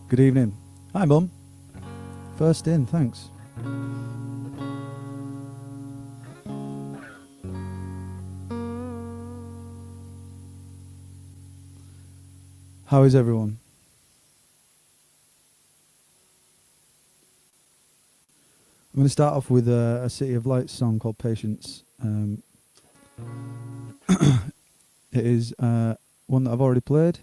Good evening. Hi, Mum. First in, thanks. How is everyone? I'm going to start off with a City of Lights song called Patience. It is one that I've already played,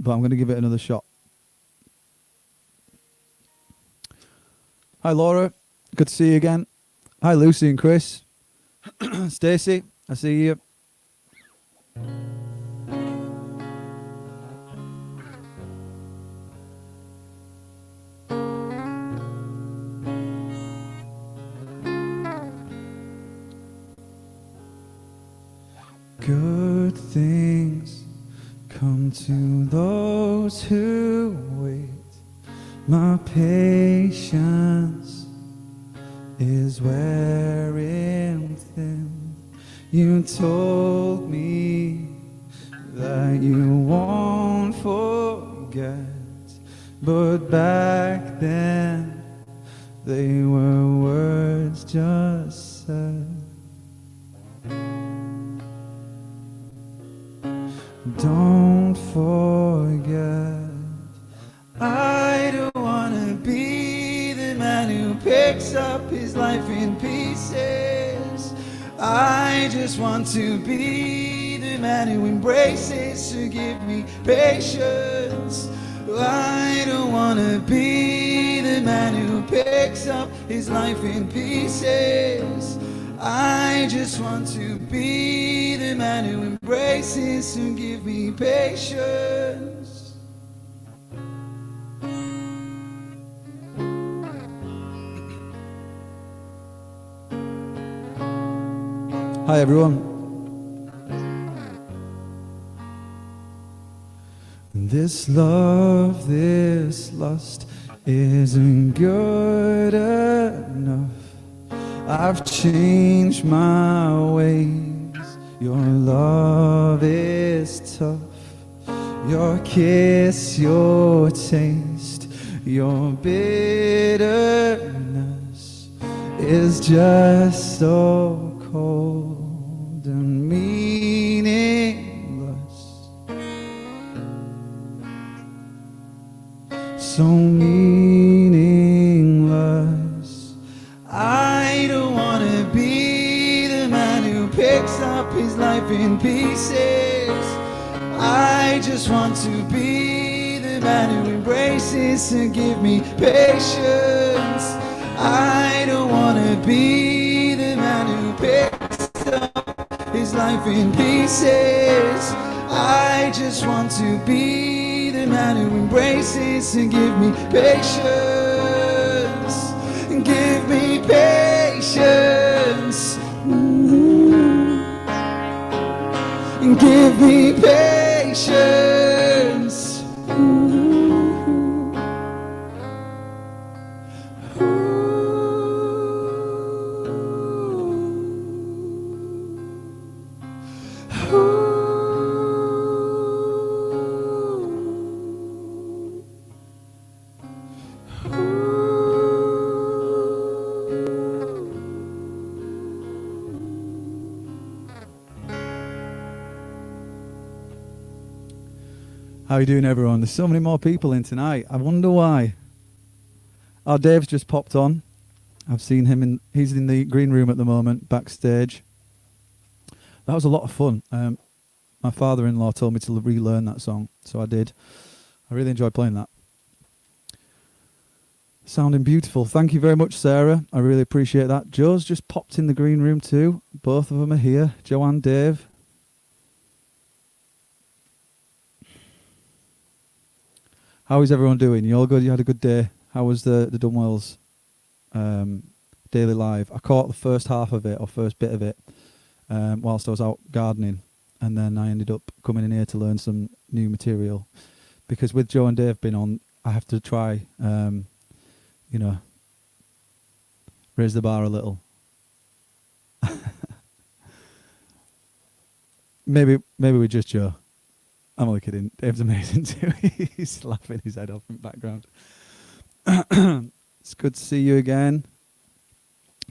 but I'm going to give it another shot. Hi, Laura. Good to see you again. Hi, Lucy and Chris. Stacey, I see you. Good things come to those who wait. My patience is wearing thin. You told me that you won't forget, but back then they were words just said. Don't forget, I don't wanna be the man who picks up his life in pieces. I just want to be the man who embraces, to give me patience. I don't wanna be the man who picks up his life in pieces. I just want to be the man who embraces, to give me patience. Hi everyone. This love, this lust isn't good enough. I've changed my ways. Your love is tough. Your kiss, your taste, your bitterness is just so cold and meaningless. So meaningless. I don't wanna be the man who picks up his life in pieces. I just want to be the man who embraces, to give me patience. I don't wanna be the man who picks up his life in pieces. I just want to be the man who embraces, to give me patience. Give me patience. Give me patience. How are you doing, everyone? There's so many more people in tonight. I wonder why. Oh, Dave's just popped on. I've seen him he's in the green room at the moment, backstage. That was a lot of fun. My father-in-law told me to relearn that song, so I did. I really enjoyed playing that. Sounding beautiful. Thank you very much, Sarah. I really appreciate that. Joe's just popped in the green room too. Both of them are here. Joanne, Dave. How is everyone doing? You all good? You had a good day? How was the Dunwells daily live? I caught the first half of it, or first bit of it, whilst I was out gardening, and then I ended up coming in here to learn some new material, because with Joe and Dave being on, I have to try, raise the bar a little. maybe with just Joe. I'm only kidding. Dave's amazing too. He's laughing his head off in the background. It's good to see you again.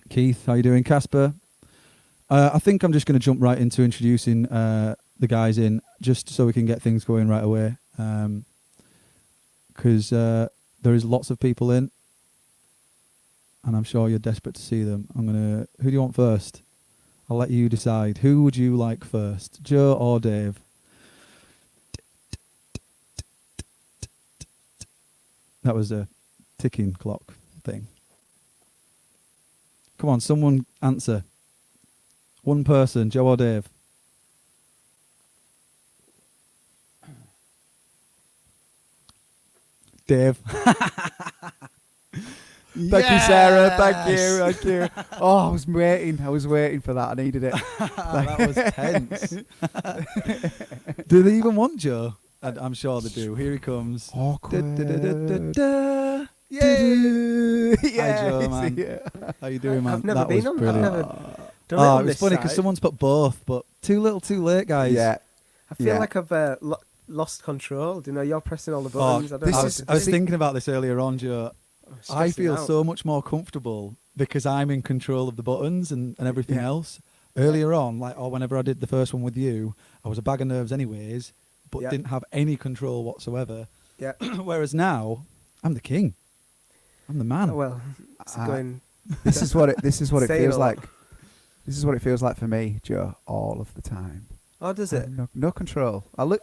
Keith, how you doing? Casper? I think I'm just going to jump right into introducing the guys in, just so we can get things going right away. Because there is lots of people in, and I'm sure you're desperate to see them. Who do you want first? I'll let you decide. Who would you like first, Joe or Dave? That was a ticking clock thing. Come on, someone answer. One person, Joe or Dave? Dave. Thank you, Sarah. Thank you. Oh, I was waiting for that. I needed it. That was tense. Do they even want Joe? I'm sure they do. Here he comes. Awkward. Yay! Hi, Joe, Yeah. man. How you doing, man? I've never That been was on brilliant. that. It It was funny because someone's put both, but too little, too late, guys. Yeah. I feel like I've lost control. Do you know, you're pressing all the Oh, buttons. I was thinking about this earlier on, Joe. I feel out. so much more comfortable because I'm in control of the buttons and everything else. Earlier on, whenever I did the first one with you, I was a bag of nerves anyways, but didn't have any control whatsoever. Yeah. Whereas now, I'm the king. I'm the man. Oh, well, it's going. This is what it Say feels it like. This is what it feels like for me, Joe, all of the time. Oh, does it? No control. I Why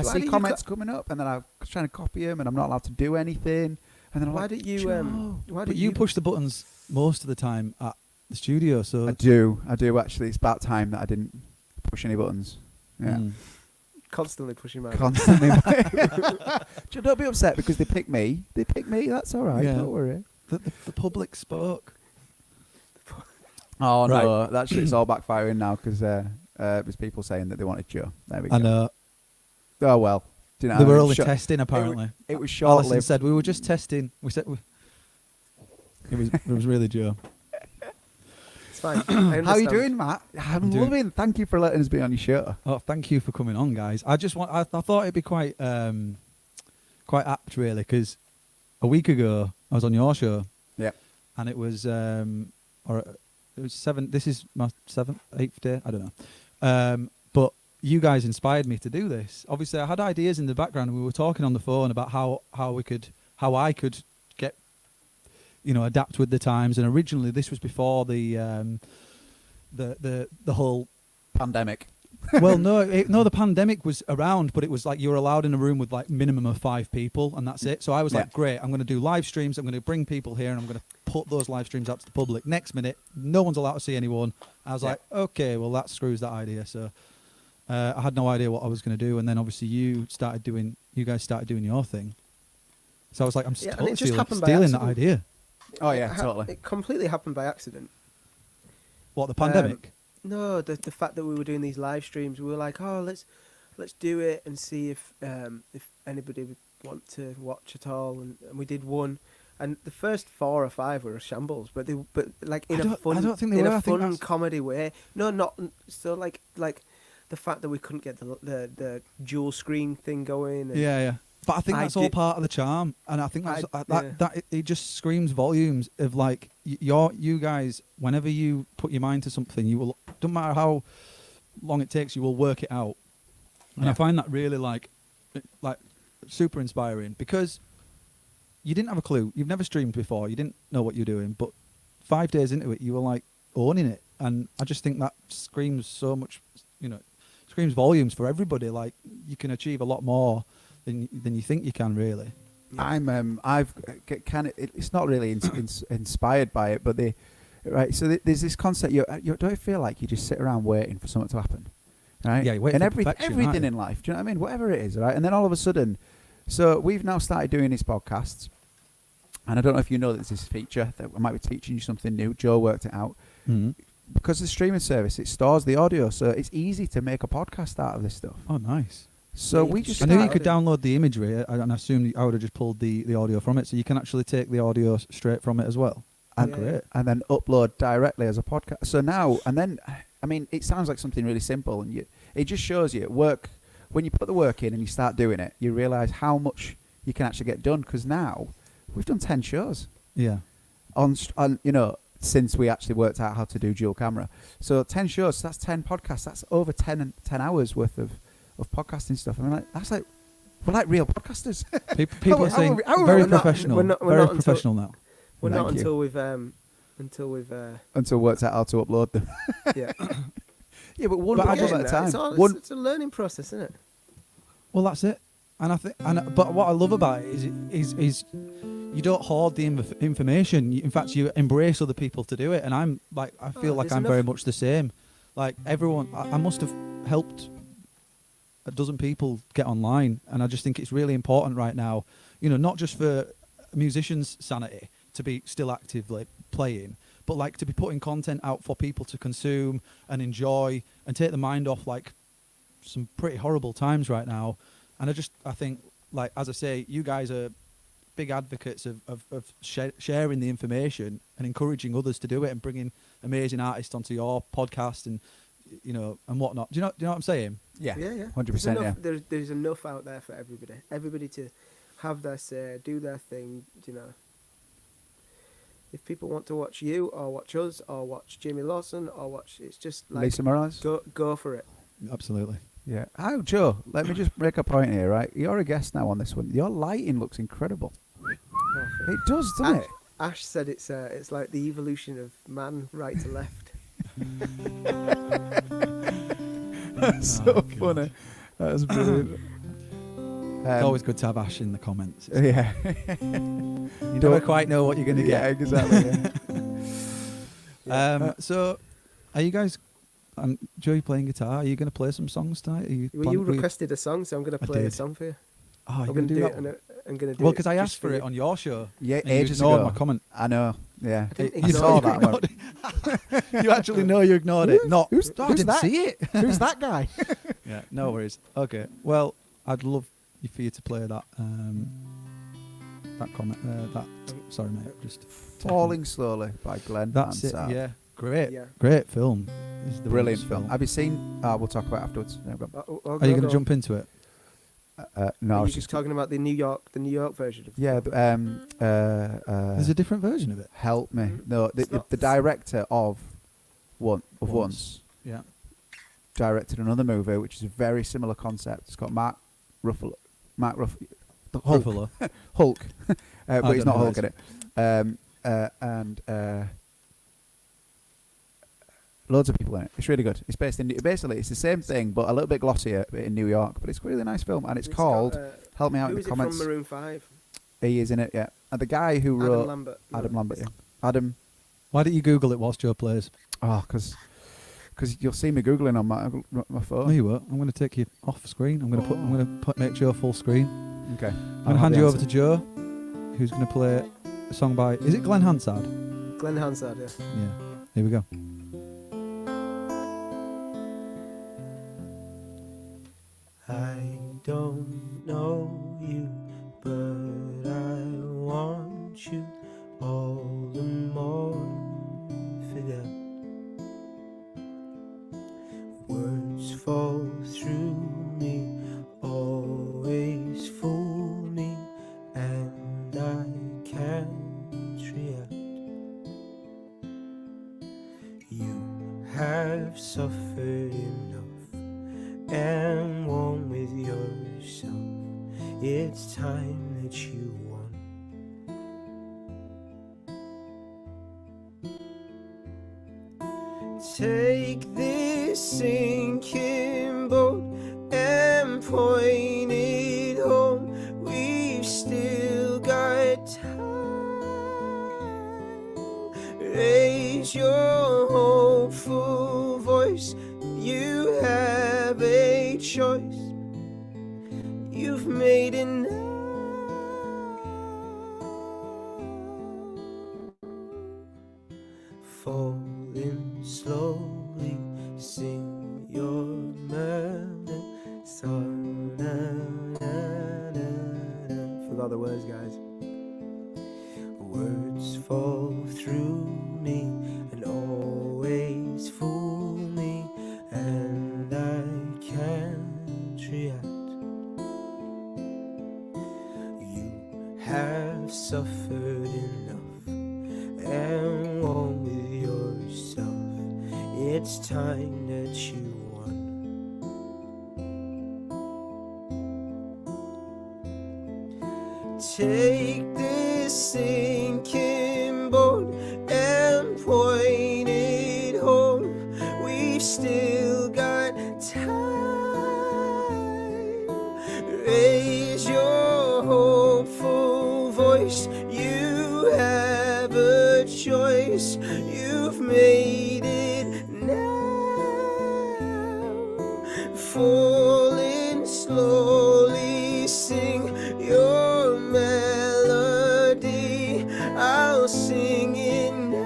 see do you comments coming up, and then I'm trying to copy them, and I'm not allowed to do anything. And then I'm Why like, did you? Joe. Why But did you push the buttons most of the time at the studio, so I do actually. It's about time that I didn't push any buttons. Yeah. constantly pushing my? Constantly. Joe, don't be upset because they pick me. That's all right. Yeah. Don't worry. The public spoke. Oh Right. no, that shit's all backfiring now because there's people saying that they wanted Joe. There we go. I know. Oh well. Do you know They what I were mean? only testing, apparently. It was Alison short-lived. said, we were just testing. It was really Joe. It's fine. I How are you understand. doing, Matt? I'm doing- loving. Thank you for letting us be on your show. Oh, thank you for coming on, guys. I thought it'd be quite apt, really, because a week ago I was on your show. Yeah. And it was seven. This is my eighth day. I don't know. But you guys inspired me to do this. Obviously, I had ideas in the background, and we were talking on the phone about how I could get, adapt with the times. And originally, this was before the whole Pandemic. well, no, the pandemic was around, but it was like you were allowed in a room with like minimum of 5 people, and that's it. So I was like, great, I'm going to do live streams. I'm going to bring people here, and I'm going to put those live streams out to the public. Next minute, no one's allowed to see anyone. I was like, okay, well, that screws that idea. So I had no idea what I was going to do, and then obviously you guys started doing your thing. So I was like, I'm and it just totally happened by stealing that accident. idea. Oh yeah, totally. It completely happened by accident. What, the pandemic? No, the fact that we were doing these live streams, we were like, oh, let's do it and see if anybody would want to watch at all, and we did one, and the first 4 or 5 were a shambles, but like in a fun, I don't think they were. I think that's comedy way. No, not so like the fact that we couldn't get the dual screen thing going. And Yeah. But I think that's all part of the charm, and I think it just screams volumes of like you guys. Whenever you put your mind to something, you will. Don't matter how long it takes, you will work it out. And I find that really like super inspiring, because you didn't have a clue. You've never streamed before. You didn't know what you're doing, but 5 days into it, you were like owning it, and I just think that screams so much. Screams volumes for everybody. Like you can achieve a lot more than you think you can, really. It's not really inspired by it, but so there's this concept. You don't feel like you just sit around waiting for something to happen, right? Yeah, you wait and for perfection, everything right? in life. Do you know what I mean? Whatever it is, right? And then all of a sudden, so we've now started doing these podcasts, and I don't know if you know that there's this feature that I might be teaching you something new. Joe worked it out. Mm-hmm. Because the streaming service, it stores the audio, so it's easy to make a podcast out of this stuff. Oh, nice. So Yeah, we you just I knew you started could download the imagery, and I assumed I would have just pulled the audio from it, so you can actually take the audio straight from it as well. and, Great. and then upload directly as a podcast. So now, and then, I mean, it sounds like something really simple, and it just shows you when you put the work in and you start doing it, you realise how much you can actually get done. Because now we've done 10 shows. Yeah. On since we actually worked out how to do dual camera. So 10 shows, so that's 10 podcasts. That's over 10 hours worth of podcasting stuff. I mean, we're like real podcasters. People are saying very professional. Very professional now. We're not Thank you. until we've Until worked out how to upload them. yeah. Yeah, but one But problem again, at a time. It's a learning process, isn't it? Well, that's it. And I think, but what I love about it is you don't hoard the information. In fact, you embrace other people to do it. And I feel like I'm very much the same. Like everyone, I must have helped a dozen people get online, and I just think it's really important right now. Not just for musicians' sanity to be still actively playing, but like to be putting content out for people to consume and enjoy and take the mind off like some pretty horrible times right now. And I think, like, as I say, you guys are big advocates of sharing the information and encouraging others to do it and bringing amazing artists onto your podcast and whatnot. Do you know what I'm saying? Yeah, yeah. 100%. Yeah. There's enough out there for everybody to have their say, do their thing. If people want to watch you or watch us or watch Jamie Lawson or watch, it's just like Lisa Morales. Go for it. Absolutely. Yeah. Oh, Joe, let me just make a point here, right? You're a guest now on this one. Your lighting looks incredible. It does, doesn't it? Ash said it's like the evolution of man right to left. That's so funny. That's brilliant. It's always good to have Ash in the comments. Yeah. You never quite know what you're going to Yeah, get. exactly. Yeah. So, are you guys... Joe, you playing guitar? Are you going to play some songs tonight? You requested a song, so I'm going to play a song for you. Oh, you're going to do do that? it. I'm going to do Well, it because I asked just for you. it on your show. Yeah, and you ages ignored ago. my comment. I know. Yeah. I didn't You ignore saw you. that one. You actually know you ignored it. Not. Who's I didn't that? see it. Who's that guy? Yeah, no worries. Okay. Well, I'd love for you to play that. That comment. Sorry, mate. Just Falling Slowly by Glenn That's it. Hansard. Yeah. Great. Yeah. Great film. It's the Brilliant best film. Have you seen? We'll talk about it afterwards. Yeah, go on. Are you going to jump into it? No, I Are was you just talking about the New York version of it? Yeah. There's a different version of it. Help me. No, It's not the director of Once Yeah. directed another movie which is a very similar concept. It's got Mark Ruffalo, the Hulk, Ruffalo. Hulk, but he's don't not know Hulk who in it. And loads of people in it. It's really good. It's basically it's the same thing but a little bit glossier in New York. But it's a really nice film and it's called. got, help me out who in is the it comments. from Maroon 5? He is in it, yeah. And the guy who wrote Adam Lambert. yeah. Adam. Why don't you Google it whilst Joe plays? Oh, because you'll see me googling on my phone. No, you won't. I'm going to take you off screen. I'm going to make Joe full screen. Okay. I'm going to hand you over to Joe, who's going to play a song by... Is it Glenn Hansard? Glenn Hansard, yeah. Yeah. Here we go. I don't know you, but I want you all the more for that. Words fall through me, always fool me, and I can't react. You have suffered enough and one with yourself. It's time that you won. Take this sinking boat and point it home. We've still got time. Raise your hopeful voice. You have a choice. You've made it now. Falling slowly, sing your melody song. Forgot the words, guys. Words fall through me and always fool me, and I can't react. have suffered enough and won with yourself. It's time that you won. Take this sinking boat and point it home. We've still got time. Raise your hopeful voice. You have a choice. You've made it now. Falling slowly, sing your melody. I'll sing it now.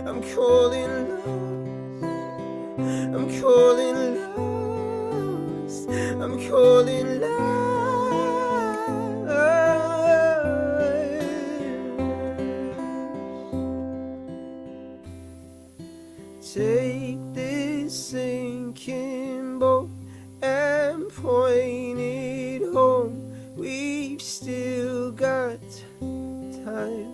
I'm calling lost. I'm calling lost. I'm calling lost. Take this sinking boat and point it home. We've still got time.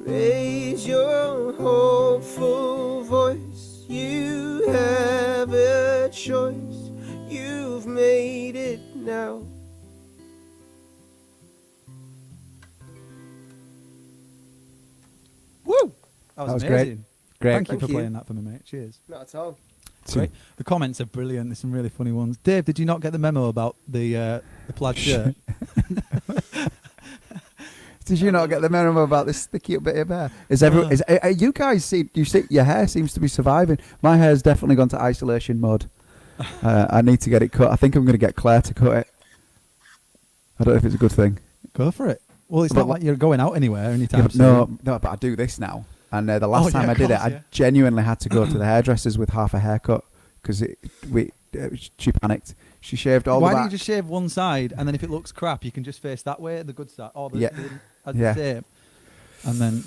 Raise your hopeful voice. You have a choice. You've made it now. Woo! That was was great. amazing. Great. Thank you Thank for you. playing that for me, mate. Cheers. Not at all. Great. The comments are brilliant. There's some really funny ones. Dave, did you not get the memo about the plaid shirt? Did you not get the memo about this sticky up bit of hair? You guys see? You see, your hair seems to be surviving. My hair's definitely gone to isolation mode. I need to get it cut. I think I'm going to get Claire to cut it. I don't know if it's a good thing. Go for it. Well, it's But not like you're going out anywhere anytime soon. No, but I do this now. And the last yeah, time I of did it, course, I yeah. genuinely had to go to the hairdressers with half a haircut because she panicked. She shaved all Why the don't back. you just shave one side, and then if it looks crap, you can just face that way, the good side, or the, Yeah. the Yeah. same. And then,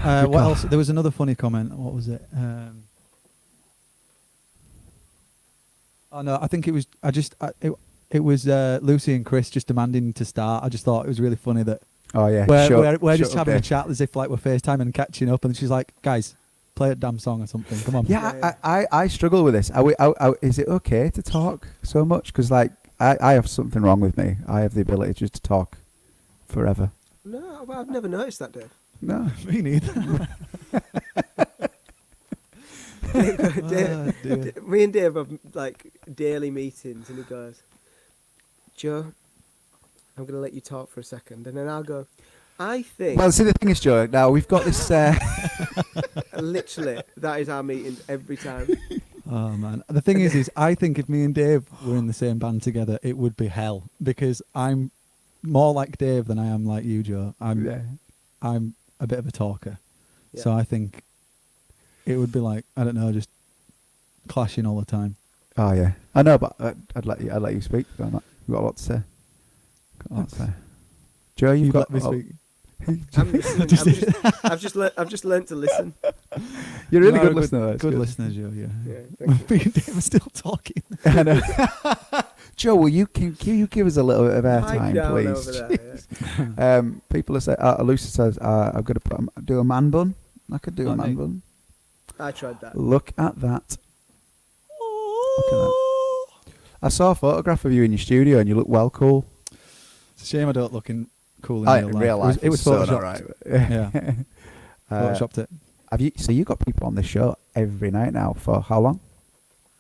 Good what call. else? There was another funny comment. What was it? Oh no, I think it was. It was Lucy and Chris just demanding to start. I just thought it was really funny that Oh yeah, we're just shut up, having a Dave. chat as if like we're FaceTime and catching up, and she's like, "Guys, play a damn song or something. Come on." Yeah, I struggle with this. Is it okay to talk so much? Because like I have something wrong with me. I have the ability just to talk forever. No, I've never noticed that, Dave. No. Me neither. Dave, dear. me and Dave have like daily meetings, and he goes, "Joe, I'm going to let you talk for a second," and then I'll go, "I think." Well, see, the thing is, Joe. Now we've got this. Literally, that is our meeting every time. Oh man, the thing is I think if me and Dave were in the same band together, it would be hell because I'm more like Dave than I am like you, Joe. I'm a bit of a talker, Yeah. so I think it would be like I don't know, just clashing all the time. Oh yeah, I know, but I'd let you speak on that. You've got a lot to say. Got a lot to say. Joe, you've got. let me speak. I'm listening. I've just learned to listen. You're a really You are good listener. Though. It's Good listener, Joe. Yeah. Yeah, thank you. Me and Dave are still talking. I know. Joe, will you can you give us a little bit of Pipe airtime, down please? over there, yeah. People are saying. Lucy says, "I've got to do a man bun. I could do a man mate. bun. I tried that. Look at that. Look at that. I saw a photograph of you in your studio, and you look well cool. It's a shame I don't look cool in real life. life, It was it's so photoshopped. not right. Yeah, Uh, photoshopped it. Have you? So you got people on this show every night now for how long?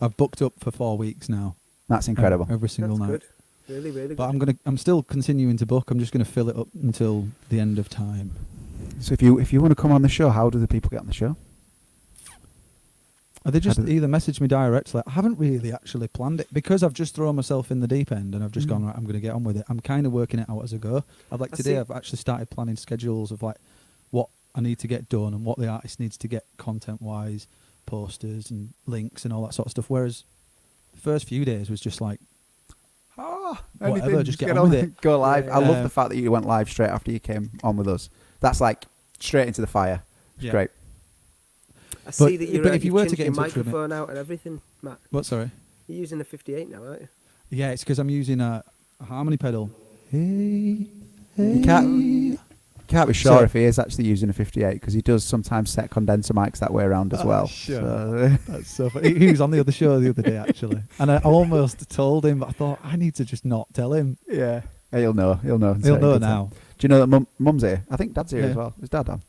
I've booked up for 4 weeks now. That's incredible. Every single That's night. good. Really, really But good. I'm still continuing to book. I'm just gonna fill it up until the end of time. So if you want to come on the show, how do the people get on the show? They just How do they- either message me directly. I haven't really actually planned it because I've just thrown myself in the deep end and I've just gone right. I'm going to get on with it. I'm kind of working it out as I go. I Today see. I've actually started planning schedules of like what I need to get done and what the artist needs to get content wise, posters and links and all that sort of stuff. Whereas the first few days was just like whatever, anything, just get on with it. Go live. Yeah, I love yeah. the fact that you went live straight after you came on with us. That's like straight into the fire. It's Yeah. great. I see that but if you you've were to changed get in your touch with me- microphone out and everything, Matt. What? Sorry. You're using a 58 now, aren't you? Yeah, it's because I'm using a harmony pedal. Hey, You can't be sure So- if he is actually using a 58 because he does sometimes set condenser mics that way around as Oh, well. sure. So, That's so funny. He was on the other show the other day, actually. And I almost told him, but I thought, I need to just not tell him. yeah. He'll know. He'll know. He'll know now. Do you know that Mum's here? I think Dad's here Yeah. as well. Is Dad on?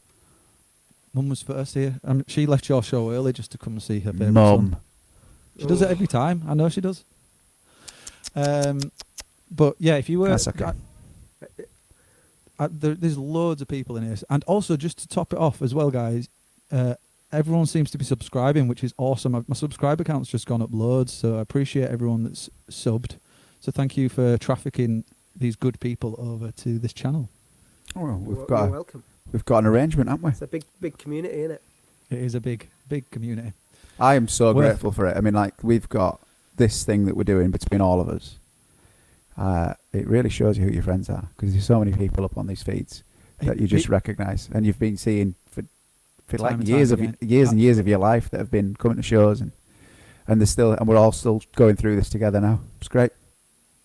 Mum was first here. She left your show early just to come and see her favourite Mum. son. She does it every time. I know she does. But yeah, if you were... That's okay. There's loads of people in here. And also, just to top it off as well, guys, everyone seems to be subscribing, which is awesome. My subscriber count's just gone up loads, so I appreciate everyone that's subbed. So thank you for trafficking these good people over to this channel. Oh, well, You're welcome. we've got an arrangement, haven't we? It's a big community, isn't it? It is a big community. I am so Worth- grateful for it. I mean, like, we've got this thing that we're doing between all of us. It really shows you who your friends are because there's so many people up on these feeds that you just recognise, and you've been seeing for Time like and years time of again. years and years of your life that have been coming to shows, and we're all still going through this together now. It's great.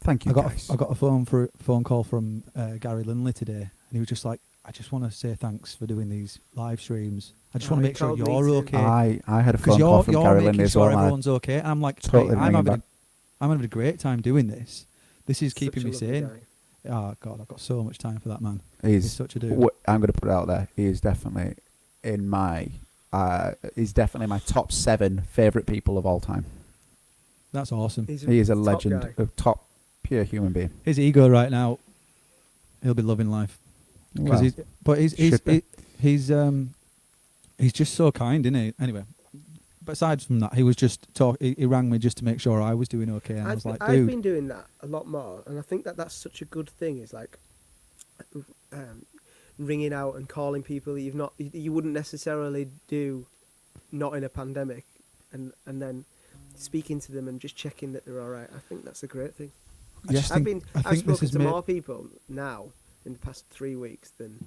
Thank you, guys. I got a phone call from Gary Linley today, and he was just like, "I just want to say thanks for doing these live streams. I just want to he make sure called me you're too. okay I had a because phone call from you're Gary making Linley as sure well. and I everyone's okay." And I'm like, totally "Hey, I'm ringing having a great time doing this. This is keeping me Such a lovely sane." guy. Oh God, I've got so much time for that man. He's He's such a dude. I'm going to put it out there. He is definitely in my. He's definitely my top 7 favourite people of all time. That's awesome. He is a top legend, guy. a top pure human being. His ego right now, he'll be loving life. Well, should be. He's just so kind, isn't he? Anyway, besides from that, he was just he rang me just to make sure I was doing okay, and I was like, I've dude, been doing that a lot more, and I think that that's such a good thing. Is like ringing out and calling people that you wouldn't necessarily do, not in a pandemic, and then speaking to them and just checking that they're all right. I think that's a great thing. I I've think this spoken has to made, more people now in the past 3 weeks than.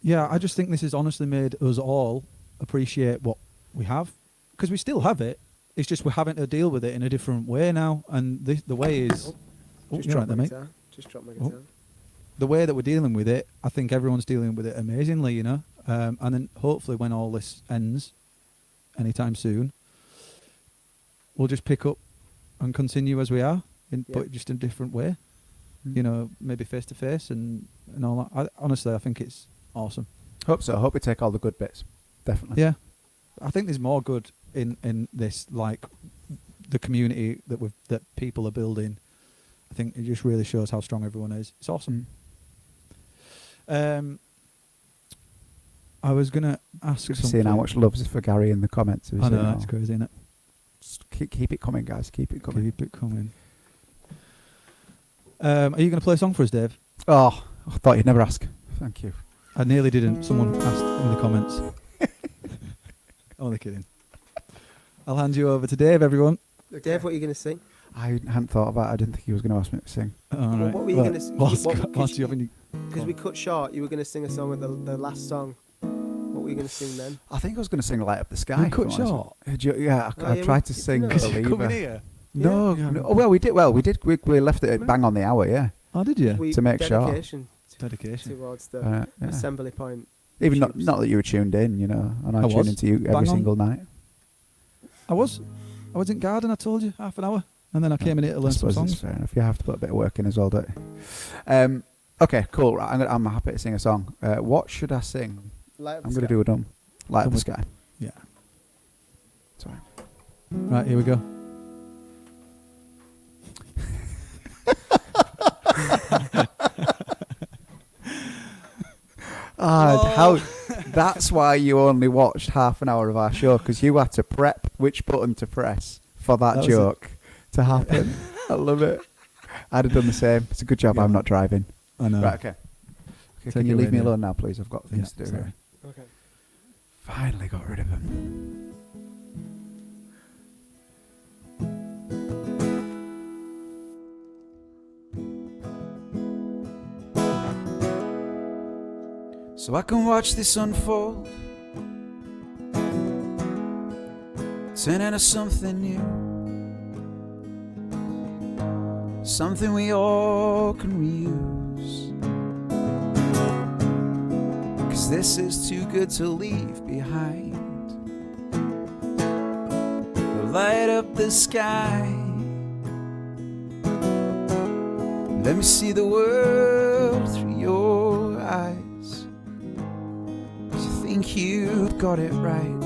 yeah, I just think this has honestly made us all appreciate what we have, because we still have it. It's just we're having to deal with it in a different way now, and the way is. Just you're drop right there, my mate. guitar. Just drop my Oh. guitar. The way that we're dealing with it, I think everyone's dealing with it amazingly, you know. And then hopefully when all this ends, anytime soon, we'll just pick up and continue as we are, but just in a different way. You know, maybe face to face and all that. Honestly, I think it's awesome. Hope so. Hope we take all the good bits. Definitely. Yeah, I think there's more good in this, like the community that people are building. I think it just really shows how strong everyone is. It's awesome. I was gonna ask Just something. seeing how much love's for Gary in the comments. I know, it's crazy, isn't it? Just keep it coming, guys. Keep it coming. Keep it coming. Are you going to play a song for us, Dave? Oh, I thought you'd never ask. Thank you. I nearly didn't. Someone asked in the comments. Only kidding. I'll hand you over to Dave, everyone. Dave, what are you going to sing? I hadn't thought about it. I didn't think he was going to ask me to sing. All Well, right. what were you going to sing? Whilst you having Because we cut short, you were going to sing a song at the last song. What were you going to sing then? I think I was going to sing Light Up the Sky. We if cut I'm honest. short? Yeah, Oh, I yeah, tried we- to sing no. Believer. here? No, Yeah. no. Oh, well, we did. We left it bang on the hour, yeah. Oh, did you? We, To make sure. dedication Dedication. towards the Yeah. assembly point. Even tubes. not that you were tuned in, you know, and I I tune was. into you Bang every on. single night. I was in garden, I told you, half an hour. And then I came in here to I learn some suppose it's songs. fair enough. You have to put a bit of work in as well, don't you? Okay, cool. Right, I'm happy to sing a song. What should I sing? Light Up the I'm going to Sky. do a dumb. Light Up the Dumb. Sky. Yeah. Sorry. Right, here we go. How? That's why you only watched half an hour of our show, because you had to prep which button to press for that That was joke to happen. I love it. I'd have done the same. It's a good job Yeah. I'm not driving. I know. Right, okay. Take Can you it leave away me now. alone now, please? I've got things to do sorry. here. Okay. Finally got rid of him. So I can watch this unfold, turn into something new. something we all can reuse. 'Cause this is too good to leave behind. Light up the sky. Let me see the world through your eyes. 'Cause you think you've got it right.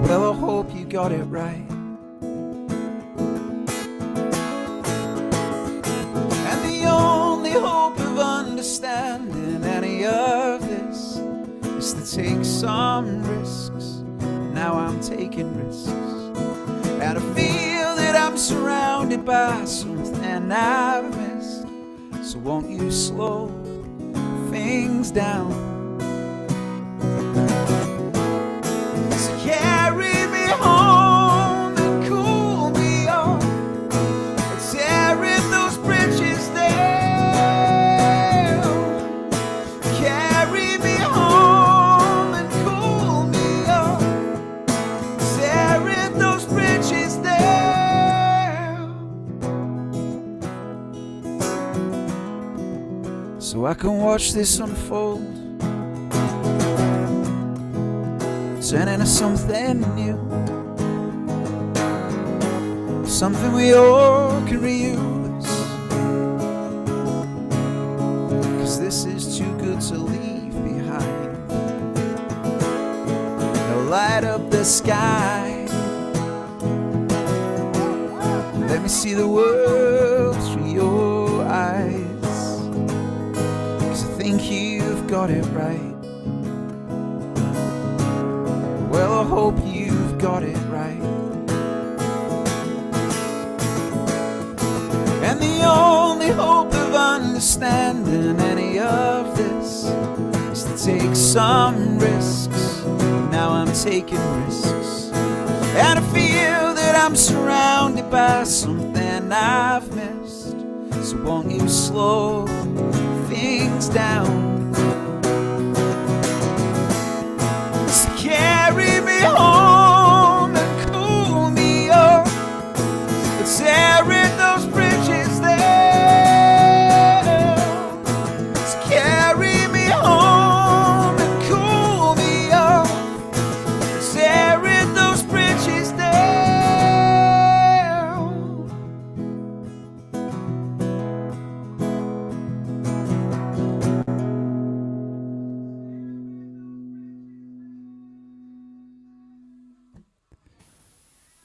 Well, I hope you got it right. And the only hope of understanding any of this is to take some risks. Now I'm taking risks, and I feel that I'm surrounded by something I've missed. So won't you slow things down? So carry me home and cool me off, and tearing those bridges down. Carry me home and cool me off, tearing those bridges down. So I can watch this unfold, turn into something new, something we all can reuse. 'Cause this is too good to leave behind. Now light up the sky. Let me see the world through your eyes. 'Cause I think you've got it right. Well, I hope you've got it right. And the only hope of understanding any of this is to take some risks. Now I'm taking risks, and I feel that I'm surrounded by something I've missed. So won't you slow things down? So carry me home and cool me off, tearing those bridges down. So carry me home and cool me off, tearing those bridges down.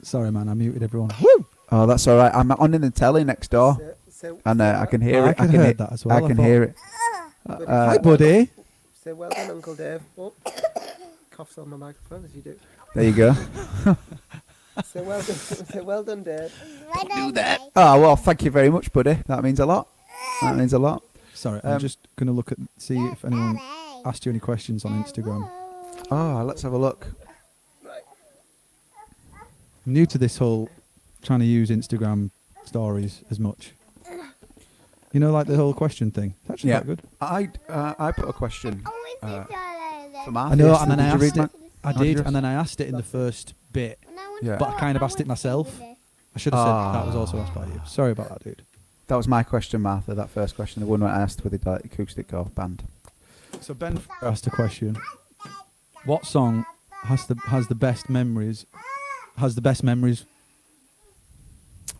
Sorry, man, I muted everyone. Woo! Oh, that's all right. I'm on in the telly next door, and I can hear it. I can hear that as well. I can hear it. Hi, buddy. Say well done, Uncle Dave. Oh, coughs on the microphone as you do. There you go. Say well done, say well done, Dave. Do that. Oh well, thank you very much, buddy. That means a lot. That means a lot. Sorry, I'm just going to look at see if anyone asked you any questions on Instagram. Oh, let's have a look. I'm new to this whole trying to use Instagram stories as much. You know, like the whole question thing. It's actually Yeah. quite good. I put a question for Martha. I know, yesterday. and then I Did you asked read it. my- I How did did, you and then I asked it in the first bit, Yeah. but I kind of asked it myself. I should have said that was also asked by you. Sorry about that, dude. That was my question, Martha. That first question, the one I asked with the acoustic or band. So Ben asked a question. What song has the best memories? Has the best memories?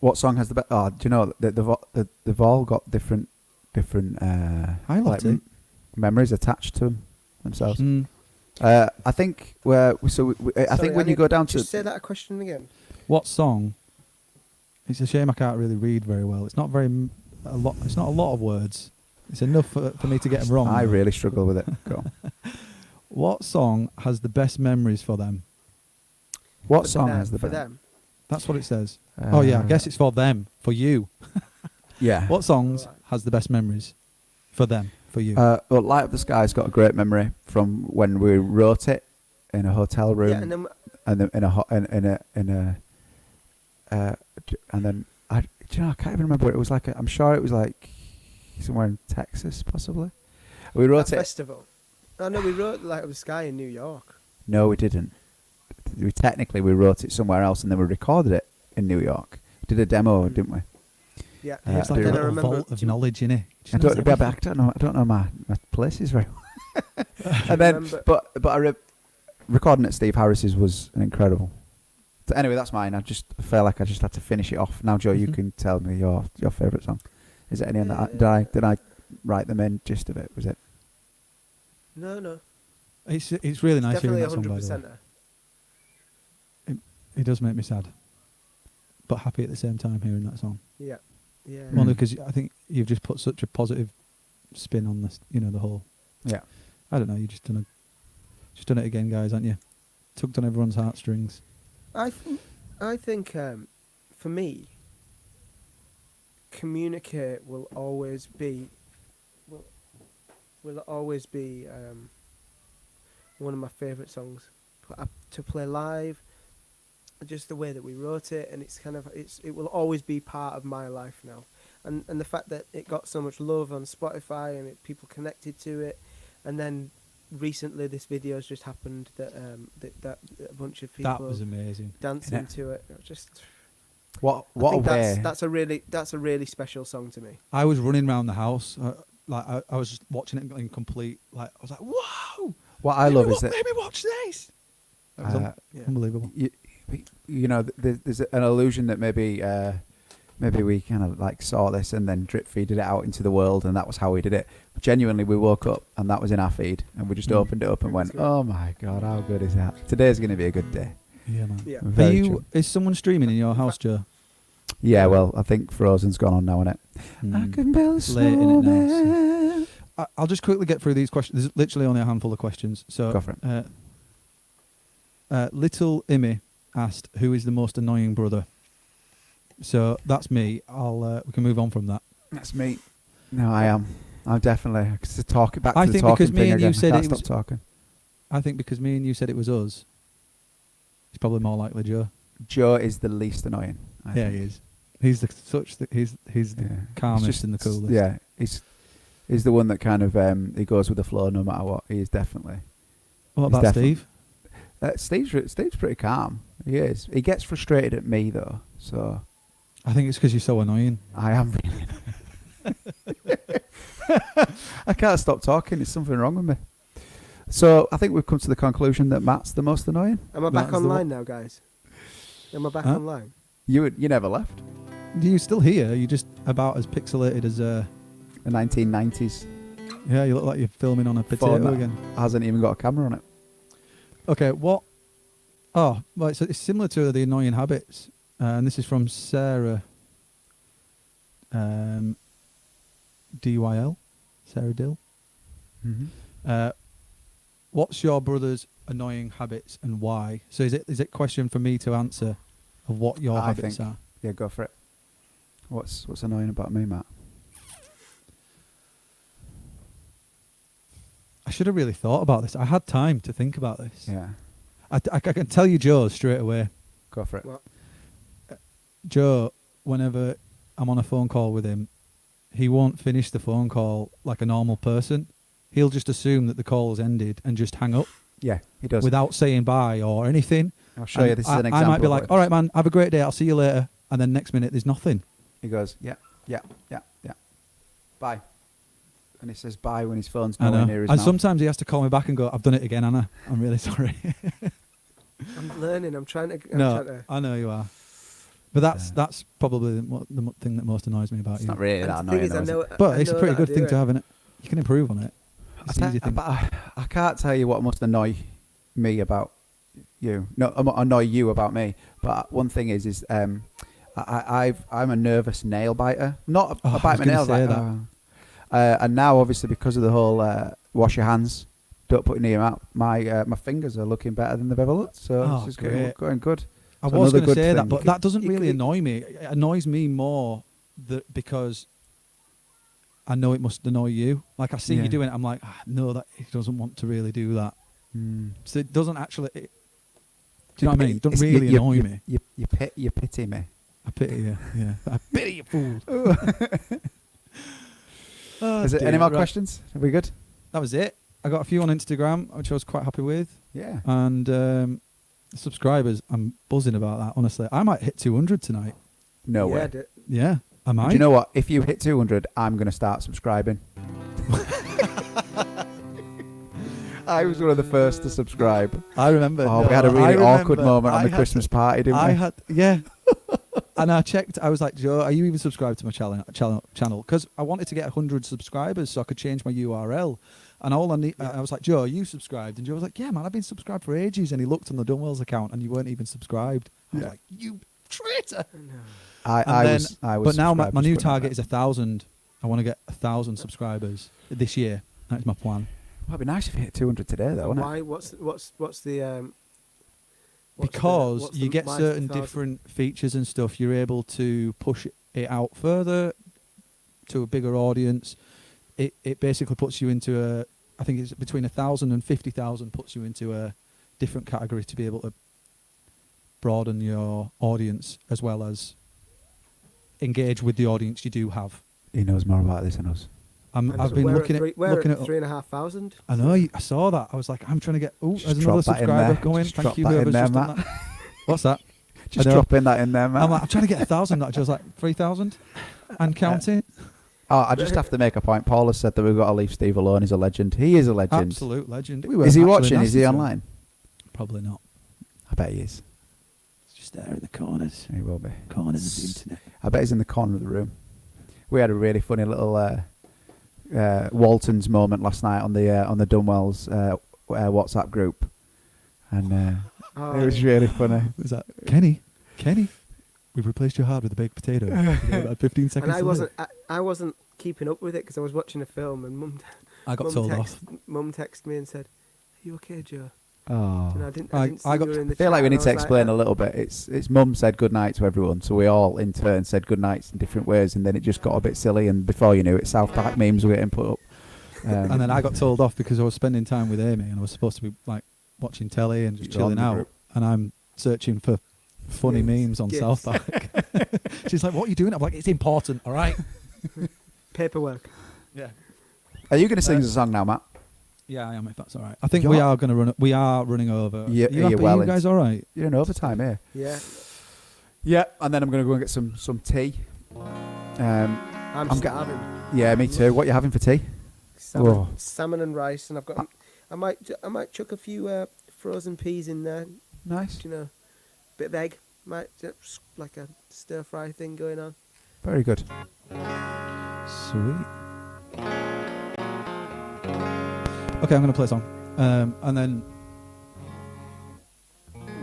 What song has the best? Oh, do you know they've all got different Highlighting. memories attached to them themselves. Mm. I think I think when you go down to Just say that question again. What song? It's a shame I can't really read very well. It's not a lot. It's not a lot of words. It's enough for me to get them wrong. I really struggle with it. Go on. What song has the best memories for them? What For song them- has the for best? them? That's what it says. Oh yeah, I guess it's for them, for you. Yeah. What songs has the best memories for them, for you? Well, Light Up the Sky's got a great memory from when we wrote it in a hotel room, Yeah, and then and then I can't even remember what it was like. I'm sure it was like somewhere in Texas, possibly. We wrote that it. festival. Oh no, we wrote Light Up the Sky in New York. No, we didn't. We wrote it somewhere else, and then we recorded it in New York. Did a demo, didn't we? Yeah. It's I like do a then I little remember. vault of knowledge, innit? I don't know my places very well. And then, remember- but recording at Steve Harris's was incredible. So anyway, that's mine. I just felt like I just had to finish it off. Now, Joe, you Mhm. can tell me your favourite song. Is it any on that? Did I write the main gist of it? Was it? No. It's really nice hearing Definitely that song, by the way. 100%. It does make me sad, but happy at the same time hearing that song. Yeah. Yeah. Mm. Only because I think you've just put such a positive spin on this, the whole. Yeah. I don't know. You just done it again, guys, aren't you? Tugged on everyone's heartstrings. I think for me, Communicate will always be one of my favourite songs to play live. Just the way that we wrote it, and it will always be part of my life now. And the fact that it got so much love on Spotify and people connected to it, and then recently this video has just happened that a bunch of people That was amazing. dancing to it. It was just What I a think way! that's a really special song to me. I was running around the house, I was just watching it in complete. I was like, "Whoa! What I love is Let that me watch this." It was Yeah. unbelievable. there's an illusion that maybe we kind of like saw this and then drip feeded it out into the world, and that was how we did it. But genuinely, we woke up and that was in our feed, and we just opened it up and went, "Oh my god, how good is that? Today's going to be a good day." Yeah, man. Yeah. Very true. Is someone streaming in your house, Joe? Yeah, well, I think Frozen's gone on now, innit? I can build a It's late, innit, now, so- snowman. I'll just quickly get through these questions. There's literally only a handful of questions. So, Go for it. Little Immy asked, "Who is the most annoying brother?" So that's me. We can move on from that. That's me. No, I am. I'm definitely. Cause back to I the think talking because me thing and you again. said Can't it stop was- talking. I think because me and you said it was us, it's probably more likely Joe. Joe is the least annoying. I Yeah, think. he is. He's he's the Yeah. calmest It's just- and the coolest. Yeah, he's the one that kind of he goes with the flow no matter what. He is definitely. What He's about definitely- Steve? Steve's pretty calm. He is. He gets frustrated at me though, so I think it's because you're so annoying. I am really. I can't stop talking. There's something wrong with me. So I think we've come to the conclusion that Matt's the most annoying. Am I That back is the online now, guys? Am I back Huh? online? You never left. You're still here. You're just about as pixelated as The 1990s yeah. You look like you're filming on a potato phone that again. hasn't even got a camera on it. Okay, what? Oh, right. So it's similar to the annoying habits, and this is from Sarah. DYL, Sarah Dill. Mm-hmm. What's your brother's annoying habits and why? So is it a question for me to answer of what your I habits think. are? Yeah, go for it. What's annoying about me, Matt? I should have really thought about this. I had time to think about this. Yeah, I can tell you Joe's straight away. go for it. What? Joe, whenever I'm on a phone call with him, he won't finish the phone call like a normal person. He'll just assume that the call has ended and just hang up Yeah, he does. without saying bye or anything. I'll show you. And This is an example. I might be of like, what- all right, man, have a great day. I'll see you later. And then next minute, there's nothing. He goes, yeah, bye. And he says bye when his phone's I nowhere know. near his And mouth. sometimes he has to call me back and go, I've done it again, Anna. I'm really sorry. I'm learning. I'm trying to. No, I know you are. But that's probably the thing that most annoys me about It's you. not really And that the thing annoying, is, though, I is it? know, But I it's a know pretty that I good thing do to it. have, innit? You can improve on it. It's an easy thing. But I can't tell you what must annoy me about you. No, annoy you about me. But one thing is I'm a nervous nail biter. Not Oh, I I bite was my gonna nails say like that. and now obviously because of the whole wash your hands, don't put it near your mouth. My fingers are looking better than they've ever looked. So Oh, it's just great. going good. I So was another going to good say that, thing. but that doesn't you really could- annoy me. It annoys me more because I know it must annoy you. Like I see Yeah. you doing it, I'm like, no, that he doesn't want to really do that. So it doesn't actually. Do you know what I mean? It doesn't really annoy me. You pity me. I pity you. Yeah, I pity you, fool. Oh, Is it dear. any more Right. questions? Are we good? That was it. I got a few on Instagram, which I was quite happy with, Yeah. and subscribers. I'm buzzing about that. Honestly, I might hit 200 tonight. No Yeah, way. Yeah, I might. Do you know what? If you hit 200, I'm going to start subscribing. I was one of the first to subscribe. I remember. Oh, we had a really awkward moment on the Christmas party, didn't we? Yeah. And I checked. I was like, Joe, are you even subscribed to my channel? Because I wanted to get 100 subscribers so I could change my URL. And all I need, I was like, Joe, are you subscribed? And Joe was like, yeah, man, I've been subscribed for ages. And he looked on the Dunwells account, and you weren't even subscribed. I was like, you traitor. I was. But now my subscribed, new just putting target it is 1,000. I want to get 1,000 subscribers this year. That's my plan. Well, it'd be nice if you hit 200 today, though, wouldn't it? Why? What's the Because what's you the get why is certain 1,000? different features and stuff. You're able to push it out further to a bigger audience. It basically puts you into a, I think it's between 1,000 and 50,000 puts you into a different category to be able to broaden your audience as well as engage with the audience you do have. He knows more about this than us. I've been looking at 3,500. I know. I saw that. I was like, I'm trying to get. Oh, Just there's drop another that in subscriber there. going. Just Thank drop you, that in whoever's there, just done Matt. that. What's that? Just I know. dropping that in there, man. I'm trying to get 1,000. That just like 3,000 and counting. Oh, I just have to make a point. Paul has said that we've got to leave Steve alone. He's a legend. He is a legend. Absolute legend. Is he watching? Is he online? Probably not. I bet he is. It's just there in the corners. He will be. Corners of the internet. I bet he's in the corner of the room. We had a really funny little Walton's moment last night on the Dunwells WhatsApp group, and it was really funny. Was that Kenny? Kenny, we've replaced your heart with a baked potato. About 15 seconds. And I wasn't keeping up with it because I was watching a film, and I got told off. Mum texted me and said, "Are you okay, Joe?" Oh, And I didn't see you were in the I feel like chat, we need and to I was explain like, a little bit. It's Mum said good night to everyone, so we all in turn said good nights in different ways, and then it just got a bit silly. And before you knew it, South Park memes were getting put up. And then I got told off because I was spending time with Amy, and I was supposed to be like watching telly and just You're on chilling the out. group. And I'm searching for funny memes on Yes. South Park. She's like, "What are you doing?" I'm like, "It's important, all right." paperwork. Yeah. Are you going to sing us a song now, Matt? Yeah, I am. If that's all right. I think You're- we are going to run. We are running over. Yeah, you you're happy? well You guys all right? You're in overtime here. Yeah. Yeah, and then I'm going to go and get some tea. I'm I'm starving. Yeah, me too. What are you having for tea? Whoa. Salmon and rice, and I've got. I might chuck a few frozen peas in there. Nice. You know, bit of egg. Might just like a stir fry thing going on. Very good. Sweet. Okay, I'm going to play a song, and then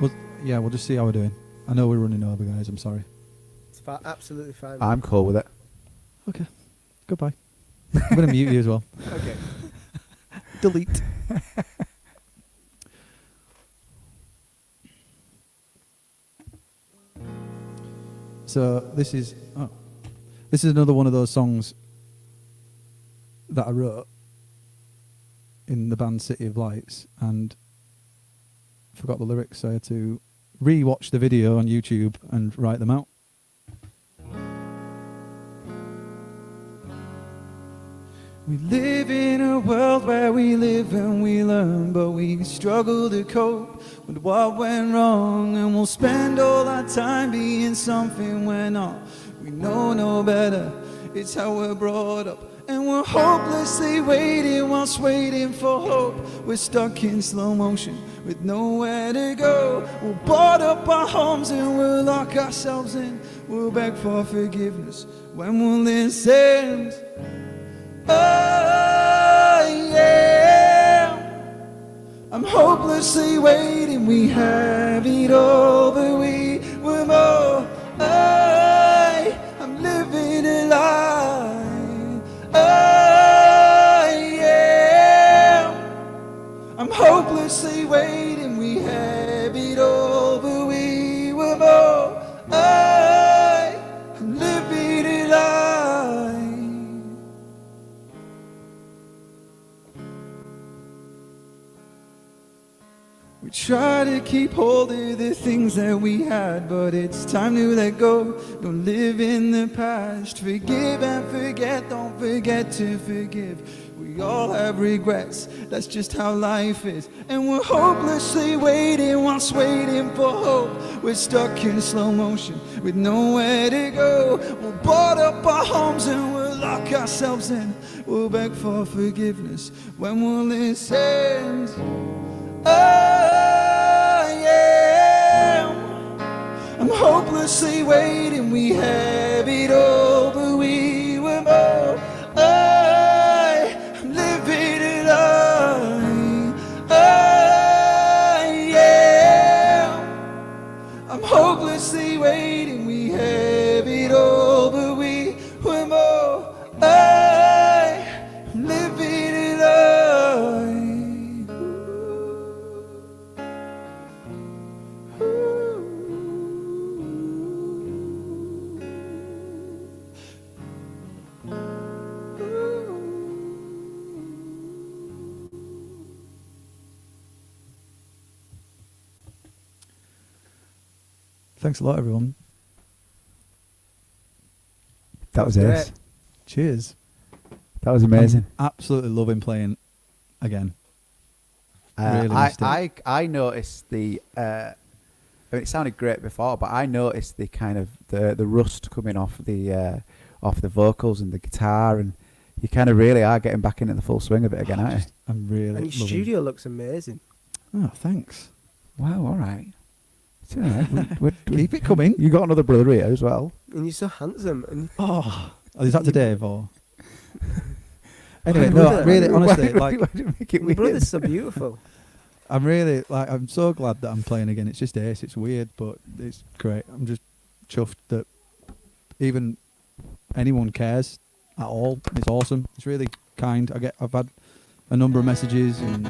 we'll just see how we're doing. I know we're running over, guys. I'm sorry. It's absolutely fine. I'm cool with it. Okay. Goodbye. I'm going to mute you as well. Okay. Delete. So this is another one of those songs that I wrote in the band City of Lights and forgot the lyrics, so I had to re-watch the video on YouTube and write them out. We live in a world where we live and we learn, but we struggle to cope with what went wrong, and we'll spend all our time being something we're not. We know no better, it's how we're brought up, and we're hopelessly waiting whilst waiting for hope. We're stuck in slow motion with nowhere to go. We'll board up our homes and we'll lock ourselves in. We'll beg for forgiveness when will this end? Oh yeah, I'm hopelessly waiting. We have it all, but we were more. I'm living a lie. Oh yeah, I'm hopelessly waiting. We have it all, but we were more. I'm living a lie. We try to keep hold of the things that we had, but it's time to let go. Don't live in the past. Forgive and forget, don't forget to forgive. We We all have regrets, that's just how life is. And we're hopelessly waiting whilst waiting for hope. We're stuck in slow motion with nowhere to go. We'll board up our homes and we'll lock ourselves in. We'll beg for forgiveness when we'll listen. Oh yeah, I'm hopelessly waiting. We have it all, but we were more. I'm living it all. Oh yeah, I'm hopelessly waiting. We have it all, but we were more. I'm living it all. Thanks a lot, everyone. That was Great. it. Cheers. That was amazing. I'm absolutely loving playing again. Really missed it. I noticed the. I mean, it sounded great before, but I noticed the kind of the rust coming off the vocals and the guitar, and you kind of really are getting back into the full swing of it again, aren't you? I'm really And your loving. studio looks amazing. Oh, thanks. Wow, all right. It's all right. Keep it coming. You got another brother here as well. And you're so handsome. And Oh, is that to Dave or? Anyway, My no, brother- really, honestly, like why do you make it your weird? brother's so beautiful. I'm really like I'm so glad that I'm playing again. It's just ace. It's weird, but it's great. I'm just chuffed that even anyone cares at all. It's awesome. It's really kind. I've had a number of messages and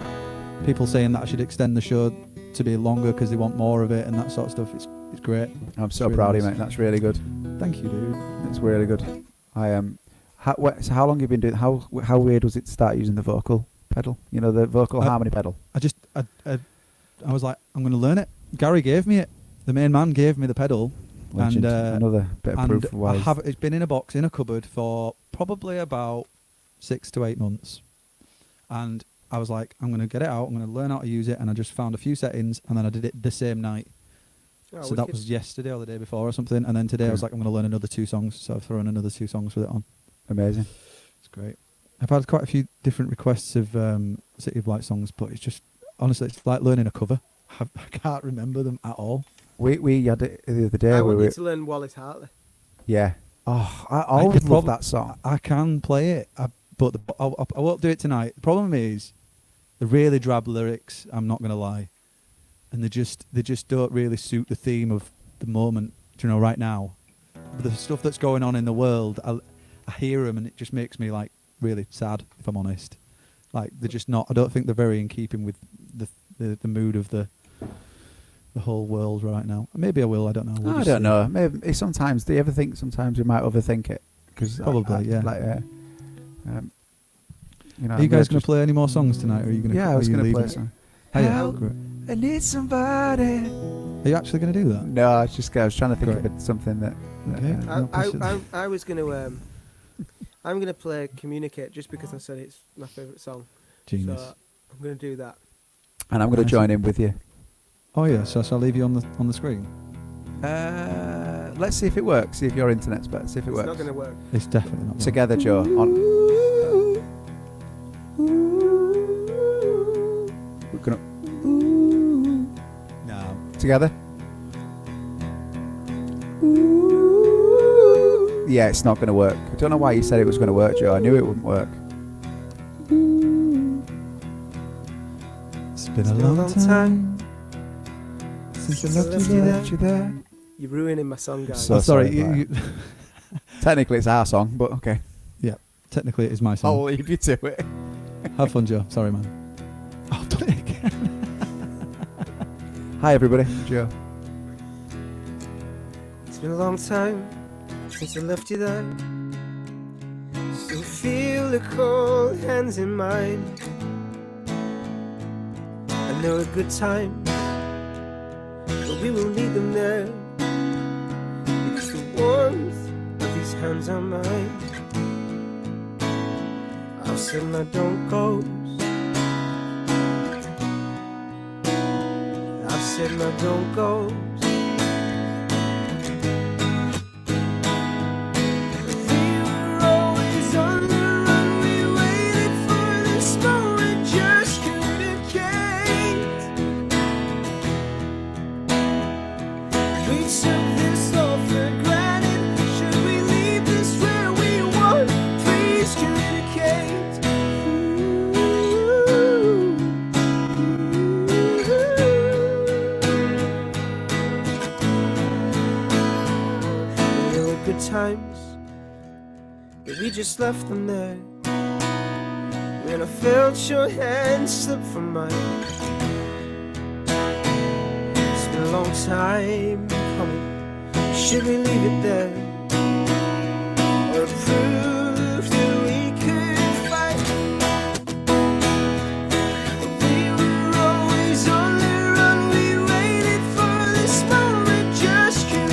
people saying that I should extend the show to be longer because they want more of it and that sort of stuff. It's great. I'm so really proud of you, nice. mate. That's really good. Thank you, dude. That's really good. I am. So how long have you been doing? How weird was it to start using the vocal pedal? You know, the vocal harmony pedal. I was like, I'm going to learn it. Gary gave me it. The main man gave me the pedal. Legend. And Another bit of proof of why. it's been in a box in a cupboard for probably about 6 to 8 months, and I was like, I'm going to get it out. I'm going to learn how to use it, and I just found a few settings, and then I did it the same night. Oh, So that wicked. was yesterday or the day before or something, and then today I was like, I'm going to learn another 2 songs. So I've thrown another 2 songs with it on. Amazing. It's great. I've had quite a few different requests of City of Light songs, but it's just honestly, it's like learning a cover. I can't remember them at all. We had it the other day. I where want we you to learn Wallace Hartley. Yeah. Oh, I always could love prob- that song. I can play it, but I won't do it tonight. The problem is the really drab lyrics. I'm not going to lie, and they just don't really suit the theme of the moment. Do you know, right now, the stuff that's going on in the world, I hear them and it just makes me like really sad. If I'm honest, like they're just not. I don't think they're very in keeping with the mood of the whole world right now. Maybe I will. I don't know. We'll I just don't see. know. Maybe sometimes. Do you ever think sometimes we might overthink it? Cause Probably, yeah. Like, you know, Are you guys going going to play any more songs tonight? Or are you going to? Yeah, I was going to play a song. Oh, yeah, Help. great. I need somebody. Are you actually going to do that? No, I was trying to think Great. of something that. Okay. No, pass it. I was going to... I'm going to play Communicate just because I said it's my favourite song. Genius. So I'm going to do that. And I'm going to Nice. join in with you. Oh yeah, so shall I leave you on the screen? Let's see if it works. See if your internet's better. See if it It's works. not going to work. It's definitely not. Together, Joe. On. We're gonna No. together. Yeah, it's not going to work. I don't know why you said it was going to work, Joe. I knew it wouldn't work. It's been a long time Since I left you there. You're ruining my song, guys. So Oh, sorry. sorry, You, Technically, it's our song, but okay. technically, it is my I'll song. leave you to it. Have fun, Joe. Sorry, man. I'll play it again. Hi, everybody. Joe. It's been a long time since I left you there. So feel the cold hands in mine. I know a good time, but we will need them there. Because the warmth of these hands are mine. I I've said my don't goes. I've said my don't goes. We were always on the run. We waited for this moment, just communicate. We took this all for granted. Should we leave this where we want? Please communicate. There were good times, but we just left them there. When I felt your hand slip from mine. It's been a long time coming. Should we leave it there? Or prove that we could fight? We were always on the run. We waited for this moment, just communicate.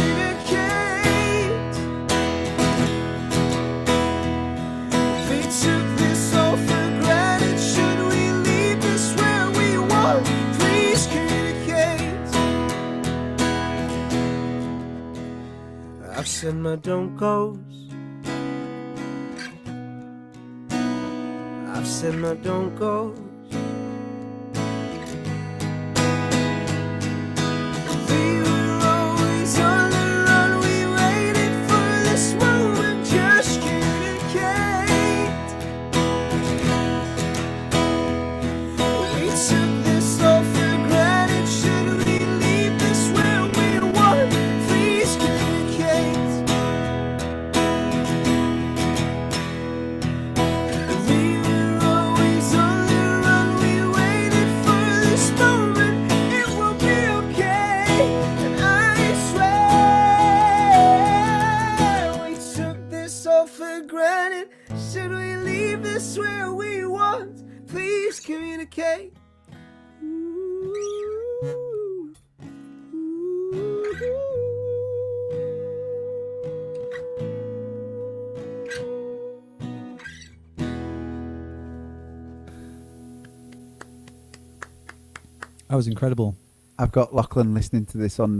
We took this all for granted. Should we leave this where we want? Please communicate. I've said my don't goes. I've said my don't goes. We were always on the run. We waited for this moment, just communicate. We took this all for granted. Should we leave this where we want? Please communicate. We were always on the run. We waited for this moment. It will be okay. And I swear we took this all for granted. Should we leave this where we want? Please communicate. That was incredible. I've got Lachlan listening to this on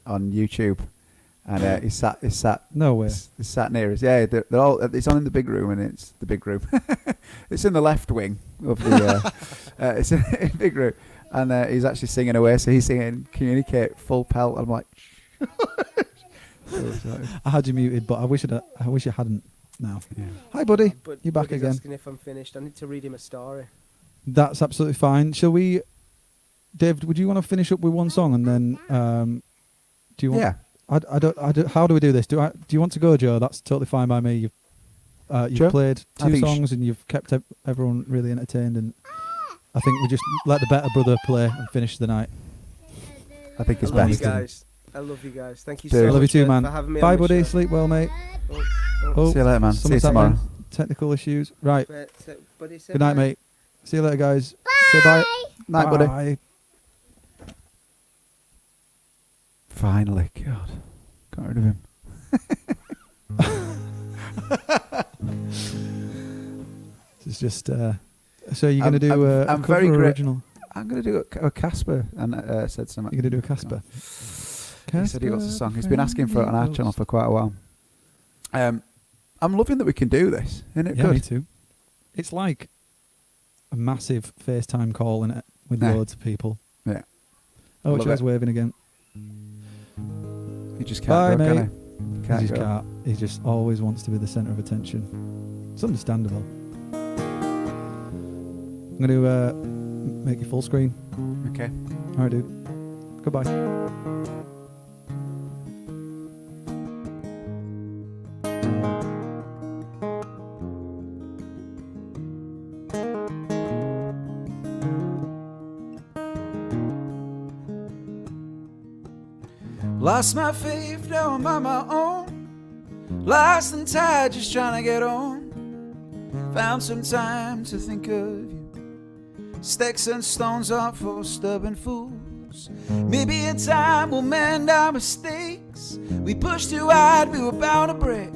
YouTube, and he's sat No way. he's sat near us. Yeah, they're all. It's on in the big room, and it's the big room. It's in the left wing of the. It's in the big room, and he's actually singing away. So he's singing "Communicate" full pelt. I'm like, so excited. I had you muted, but I wish I hadn't. Now. Yeah. Hi, buddy. But You're back Buddy's again. asking if I'm finished. I need to read him a story. That's absolutely fine. Shall we, David? Would you want to finish up with one song and then? Do you want? Yeah. I don't. How do we do this? Do you want to go, Joe? That's totally fine by me. You've Sure. played I 2 think songs and you've kept everyone really entertained, and I think we just let the better brother play and finish the night. I think it's I love you best. guys. I love you guys. Thank you Dude. so I much Love you too, for man. having me Bye, on the buddy. show. Sleep well, mate. Oh, See you later, man. See you someone's tomorrow. having technical issues. Right. Buddy, say Good night, bye. mate. See you later, guys. Say bye. Night, buddy. Bye. Finally, God, got rid of him. It's just. So you're gonna do I'm a cover very or gra- original? I'm gonna do a Casper, and said something. You're gonna do a Casper. He said he wants a song. He's been asking for it on our channel for quite a while. I'm loving that we can do this. Isn't it Yeah, good? me too. It's like a massive FaceTime call in it with Yeah. loads of people. Yeah. Oh, Love Joe's it. waving again. He just Bye, can't go, mate. can he? He Can't just go. can't. He just always wants to be the centre of attention. It's understandable. I'm going to make you full screen. Okay. All right, dude. Goodbye. Lost my faith, now I'm on my own. Lost and tired, just trying to get on. Found some time to think of you. Sticks and stones aren't for stubborn fools. Maybe in time we'll mend our mistakes. We pushed too hard, we were bound to break.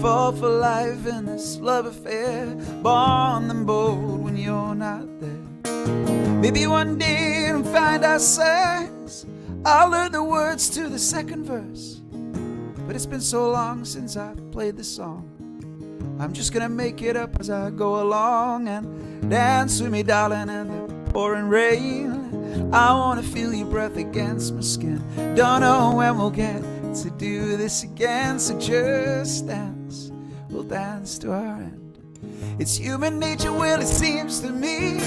fall for life in this love affair, born and bold when you're not there. Maybe one day we'll find ourselves, I'll learn the words to the second verse. But it's been so long since I've played this song, I'm just gonna make it up as I go along. And dance with me, darling, in the pouring rain. I wanna feel your breath against my skin. Don't know when we'll get to do this again, so just dance, we'll dance to our end. It's human nature, well it seems to me,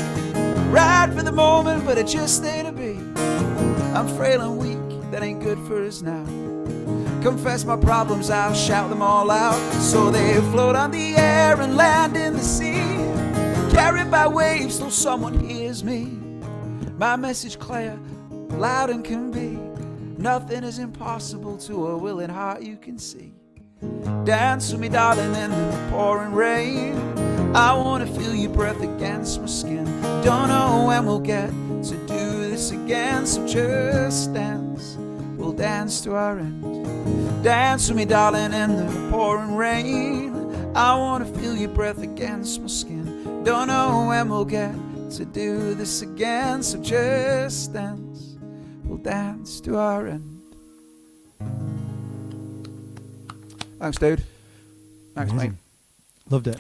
right for the moment, but it just ain't to be. I'm frail and weak, that ain't good for us now. Confess my problems, I'll shout them all out, so they float on the air and land in the sea, carried by waves till someone hears me. My message clear, loud and can be. Nothing is impossible to a willing heart, you can see. Dance with me, darling, in the pouring rain. I wanna feel your breath against my skin. Don't know when we'll get to do this again, so just dance, we'll dance to our end. Dance with me, darling, in the pouring rain. I wanna feel your breath against my skin. Don't know when we'll get to do this again, so just dance, we'll dance to our end. Thanks, dude. Thanks, Amazing. mate. Loved it.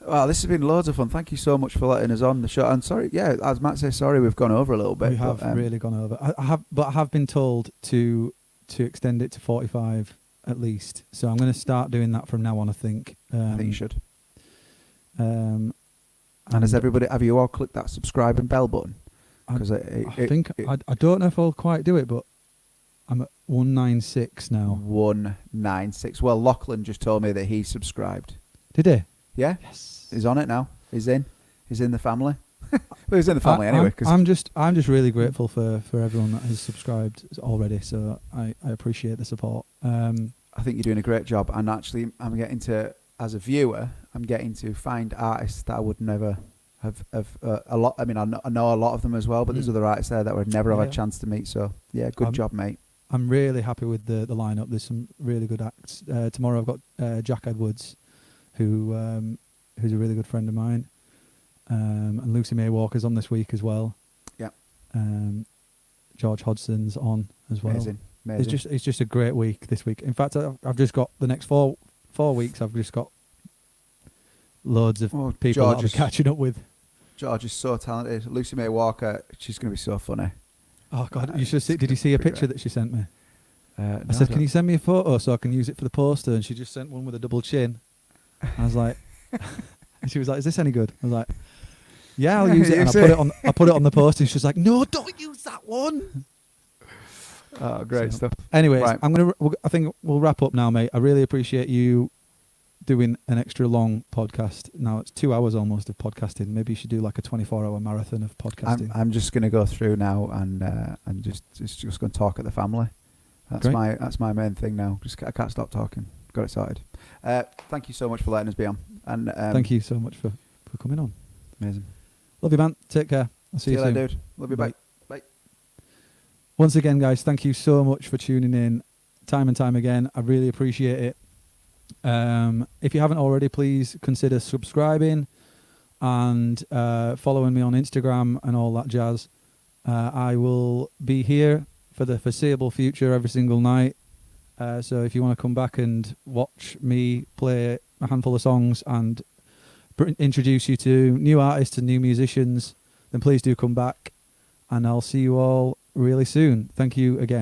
Well, this has been loads of fun. Thank you so much for letting us on the show. And sorry, yeah, as Matt says, sorry we've gone over a little bit. We have really gone over. I have been told to extend it to 45 at least. So I'm going to start doing that from now on, I think. I think you should. And has everybody, have you all clicked that subscribe and bell button? I don't know if I'll quite do it, but I'm at 196 now. 196. Well, Lachlan just told me that he subscribed. Did he? Yeah? Yes. He's on it now. He's in. He's in the family. Well, he's in the family anyway. I'm just really grateful for everyone that has subscribed already. So I appreciate the support. I think you're doing a great job. And actually, I'm getting to, as a viewer, I'm getting to find artists that I would never have a lot. I mean, I know a lot of them as well, but there's other artists there that I would never have had a chance to meet. So yeah, good job, mate. I'm really happy with the lineup. There's some really good acts. Tomorrow I've got Jack Edwards, who's a really good friend of mine, and Lucy May Walker's on this week as well. Yeah. George Hodgson's on as well. Amazing. It's just a great week this week. In fact, I've just got the next four weeks. I've just got loads of people that I'll be catching up with. George is so talented. Lucy May Walker, she's going to be so funny. Oh God, you should see. Did you see a picture that she sent me? No, I said, "Can you send me a photo so I can use it for the poster?" And she just sent one with a double chin. I was like, and she was like, "Is this any good?" I was like, "Yeah, I'll use it." And I put it on the poster. And she was like, "No, don't use that one." Oh, great stuff. Anyways, right. I think we'll wrap up now, mate. I really appreciate you doing an extra long podcast. Now it's 2 hours almost of podcasting. Maybe you should do like a 24-hour marathon of podcasting. I'm just going to go through now and just going to talk at the family. That's my main thing now. I can't stop talking. Got it sorted. Thank you so much for letting us be on. And thank you so much for coming on. Amazing. Love you, man. Take care. I'll see you soon. Later, dude. Love you. Bye. Bye. Once again, guys, thank you so much for tuning in time and time again. I really appreciate it. If you haven't already, please consider subscribing and following me on Instagram and all that jazz. I will be here for the foreseeable future every single night. So if you want to come back and watch me play a handful of songs and introduce you to new artists and new musicians, then please do come back. And I'll see you all really soon. Thank you again.